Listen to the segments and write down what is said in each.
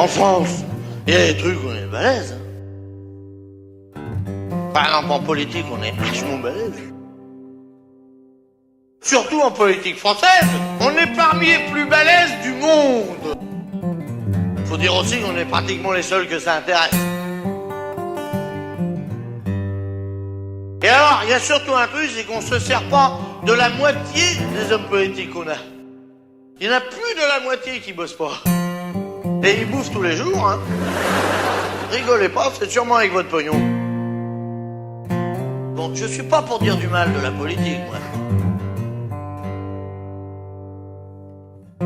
En France, il y a des trucs où on est balèze. Par exemple, en politique, on est vachement balèze. Surtout en politique française, on est parmi les plus balèzes du monde. Faut dire aussi qu'on est pratiquement les seuls que ça intéresse. Et alors, il y a surtout un truc, c'est qu'on se sert pas de la moitié des hommes politiques qu'on a. Il y en a plus de la moitié qui bossent pas. Et ils bouffent tous les jours, hein. Rigolez pas, c'est sûrement avec votre pognon. Bon, je suis pas pour dire du mal de la politique, moi.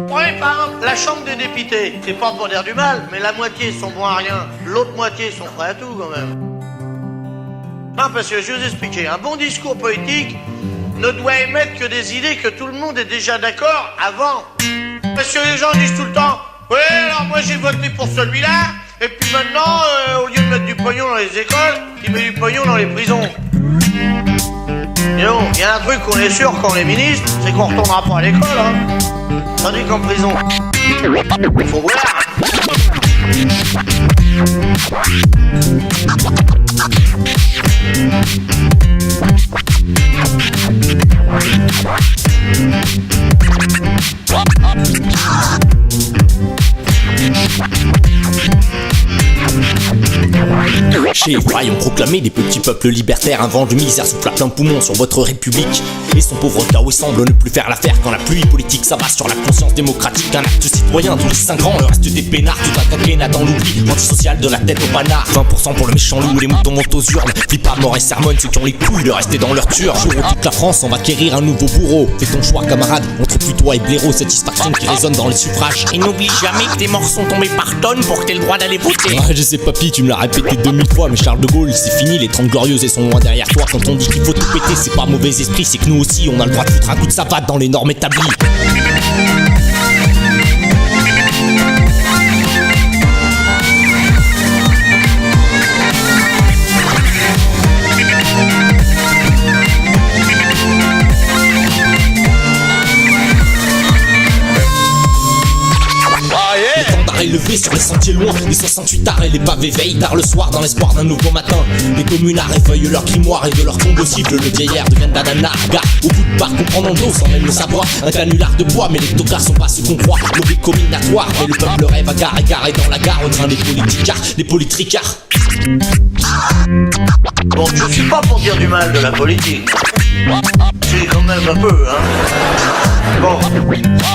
Prenez par exemple la Chambre des députés. C'est pas pour dire du mal, mais la moitié sont bons à rien. L'autre moitié sont prêts à tout, quand même. Non, parce que je vais vous expliquer. Un bon discours politique ne doit émettre que des idées que tout le monde est déjà d'accord avant. Parce que les gens disent tout le temps « Ouais, alors moi j'ai voté pour celui-là, et puis maintenant, au lieu de mettre du pognon dans les écoles, il met du pognon dans les prisons. » Et bon, il y a un truc qu'on est sûr quand on est ministre, c'est qu'on retournera pas à l'école, hein. Tandis qu'en prison, faut voir. Chez Efraï, on proclamait des petits peuples libertaires. Un vent de misère souffle à plein poumon sur votre république. Et son pauvre chaos semble ne plus faire l'affaire quand la pluie politique s'abat sur la conscience démocratique. Un acte citoyen tous les 5 ans, le reste des peinards. Tout un quinquennat dans l'oubli, antisocial de la tête au panard. 20% pour le méchant loup, les moutons montent aux urnes. Flippa, mort et sermonne ceux qui ont les couilles de rester dans leur turge. Jour où toute la France en va quérir un nouveau bourreau. Fais ton choix camarade, entre putois et blaireau. Satisfaction qui résonne dans les suffrages. Et n'oublie jamais que tes morts sont tombés par tonnes pour que t'aies le droit d'aller voter. Je sais papy, tu me l'as répété 2000 fois. Mais Charles de Gaulle, c'est fini, les 30 glorieuses et sont loin derrière toi. Quand on dit qu'il faut tout péter, c'est pas mauvais esprit, c'est que nous aussi on a le droit de foutre un coup de savate dans les normes établies. Élevé sur les sentiers loin, les 68 arts et les pavés veillent tard le soir dans l'espoir d'un nouveau matin. Les communards effeuillent leur grimoire et de leur combo cible le vieillard devient d'ananas. Gars, au bout de parc, on prend dans le dos sans même le savoir. Un canular de bois, mais les tocards sont pas ce qu'on croit. Lobby combinatoire, mais le peuple rêve à gare et garé dans la gare au train des politicards, des politricards. Bon, je suis pas pour dire du mal de la politique. C'est quand même un peu, hein. Bon.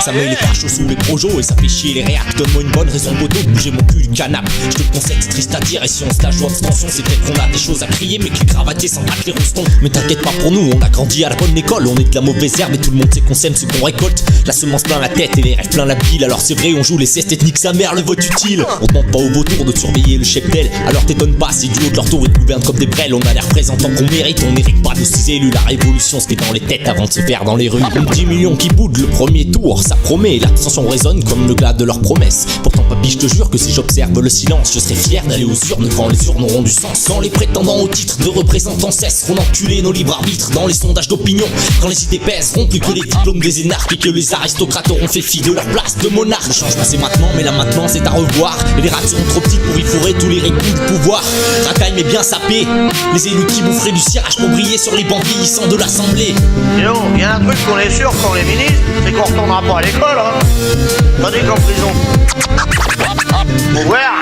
Ça met les fachos sous les projos et ça fait chier les réacs. Donne-moi une bonne raison moto de bouger mon cul du canapé. Je te le conseille, c'est triste à dire. Et si on se la joue abstention, c'est peut-être qu'on a des choses à crier, mais qui cravater sans battre les roustons. Mais t'inquiète pas pour nous, on a grandi à la bonne école. On est de la mauvaise herbe et tout le monde sait qu'on sème ce qu'on récolte. La semence plein la tête et les rêves plein la bile. Alors c'est vrai, on joue les siestes ethniques, sa mère, le vote utile. On demande pas au beau tour de surveiller le cheptel. Alors t'étonnes pas, c'est du haut de leur tour, ils gouvernent comme des brels. On a l'air représentant qu'on mérite, on mérite pas de 6 élus. La révolution se fait dans les têtes avant de se faire dans les rues. 10 millions qui boudent le premier tour, ça promet. L'abstention résonne comme le glas de leurs promesses. Pourtant papy, je te jure que si j'observe le silence, je serais fier d'aller aux urnes quand les urnes auront du sens. Quand les prétendants au titre de représentants cesseront d'enculer nos libres arbitres dans les sondages d'opinion. Quand les idées pèseront plus que les diplômes des énarques et que les aristocrates auront fait fi de leur place de monarque. Le changement c'est maintenant, mais là maintenant c'est à revoir. Et les rats seront trop petites pour y fourrer tous les répouts de pouvoir. Racaille mais bien sapé, les élus qui boufferaient du cirage pour briller sur les bancs vieillissants de l'Assemblée. Et non, il y a un truc qu'on est sûr quand on est ministre, c'est qu'on retournera pas à l'école, hein. Tandis qu'en prison, faut voir.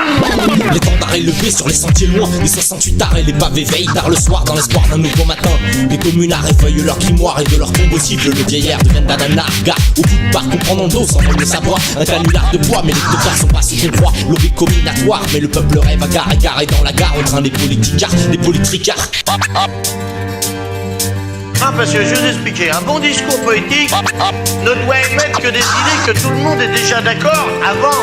L'étendard élevé sur les sentiers loin, les 68 arts et les pavés veillent tard le soir dans l'espoir d'un nouveau matin. Les communards effeuillent leur grimoire et de leur combo cible le vieillard devient d'ananas. Gars, au bout de parc, on prend dans le dos sans même le savoir. Un canular de bois, mais les tocards sont pas ce qu'on croit. Lobby combinatoire, mais le peuple rêve à gare et garé dans la gare au train des politicards, des politricards. Ah, parce que je vais vous expliquer, un bon discours politique ne doit émettre que des idées que tout le monde est déjà d'accord avant.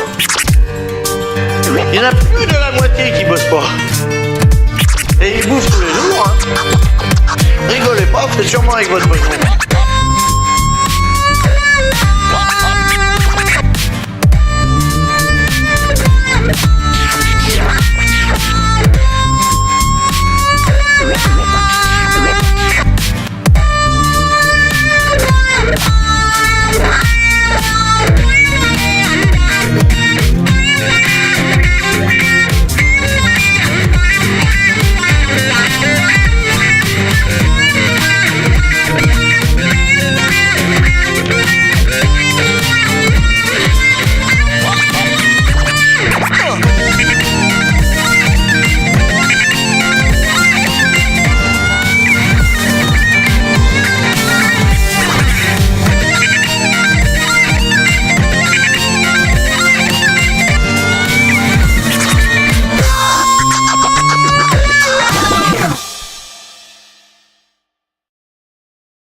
Il y en a plus de la moitié qui bossent pas. Et ils bouffent tous les jours, hein. Rigolez pas, c'est sûrement avec votre pognon.